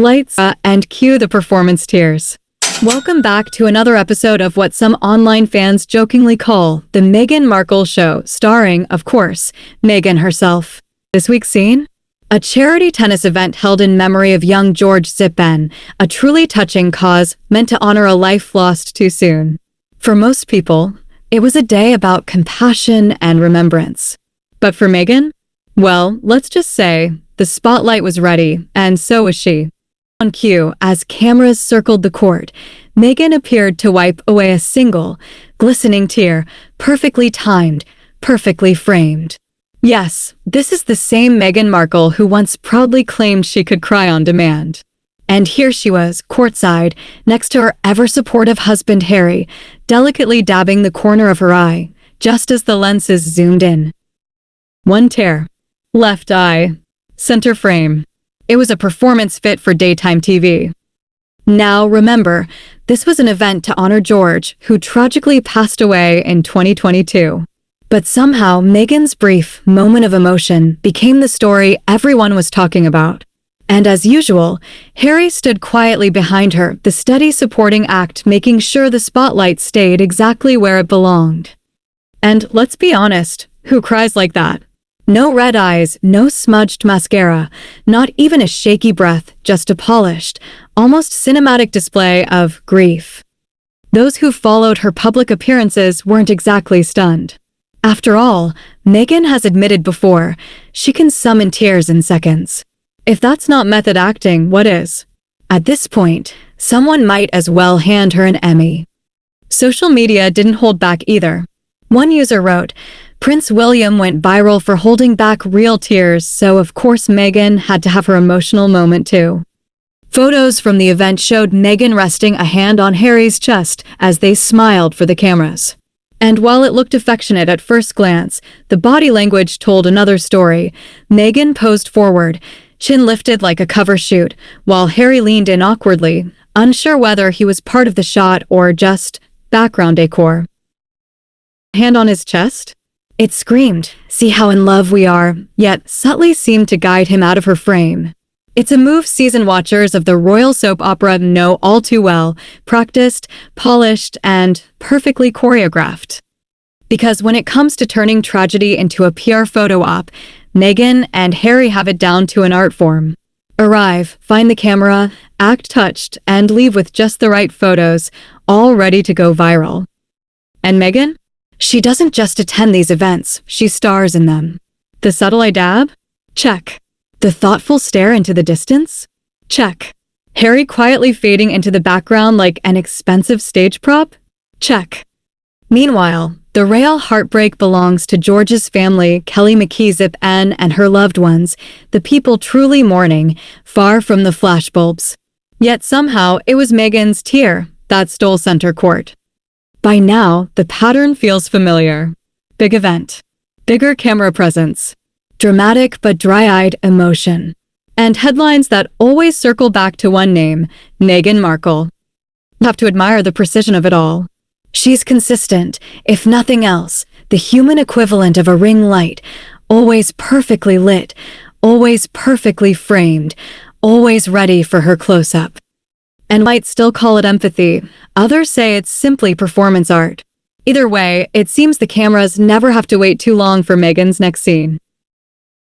Lights and cue the performance tears. Welcome back to another episode of what some online fans jokingly call the Meghan Markle show, starring, of course, Meghan herself. This week's scene? A charity tennis event held in memory of young George Zipben, a truly touching cause meant to honor a life lost too soon. For most people, it was a day about compassion and remembrance. But for Meghan? Well, let's just say the spotlight was ready, and so was she. On cue, as cameras circled the court, Meghan appeared to wipe away a single, glistening tear, perfectly timed, perfectly framed. Yes, this is the same Meghan Markle who once proudly claimed she could cry on demand. And here she was, courtside, next to her ever-supportive husband Harry, delicately dabbing the corner of her eye, just as the lenses zoomed in. One tear. Left eye. Center frame. It was a performance fit for daytime TV. Now, remember, this was an event to honor George, who tragically passed away in 2022. But somehow, Meghan's brief moment of emotion became the story everyone was talking about. And as usual, Harry stood quietly behind her, the steady supporting act making sure the spotlight stayed exactly where it belonged. And let's be honest, who cries like that? No red eyes, no smudged mascara, not even a shaky breath, just a polished, almost cinematic display of grief. Those who followed her public appearances weren't exactly stunned. After all, Meghan has admitted before, she can summon tears in seconds. If that's not method acting, what is? At this point, someone might as well hand her an Emmy. Social media didn't hold back either. One user wrote, "Prince William went viral for holding back real tears, so of course Meghan had to have her emotional moment too." Photos from the event showed Meghan resting a hand on Harry's chest as they smiled for the cameras. And while it looked affectionate at first glance, the body language told another story. Meghan posed forward, chin lifted like a cover shoot, while Harry leaned in awkwardly, unsure whether he was part of the shot or just background decor. Hand on his chest? It screamed, "See how in love we are," yet subtly seemed to guide him out of her frame. It's a move seasoned watchers of the royal soap opera know all too well, practiced, polished, and perfectly choreographed. Because when it comes to turning tragedy into a PR photo op, Meghan and Harry have it down to an art form. Arrive, find the camera, act touched, and leave with just the right photos, all ready to go viral. And Meghan? She doesn't just attend these events, she stars in them. The subtle eye dab? Check. The thoughtful stare into the distance? Check. Harry quietly fading into the background like an expensive stage prop? Check. Meanwhile, the real heartbreak belongs to George's family, Kelly Zipben and her loved ones, the people truly mourning, far from the flashbulbs. Yet somehow, it was Meghan's tear that stole center court. By now, the pattern feels familiar. Big event. Bigger camera presence. Dramatic but dry-eyed emotion. And headlines that always circle back to one name, Meghan Markle. You have to admire the precision of it all. She's consistent, if nothing else, the human equivalent of a ring light, always perfectly lit, always perfectly framed, always ready for her close-up. And might still call it empathy. Others say it's simply performance art. Either way, it seems the cameras never have to wait too long for Meghan's next scene.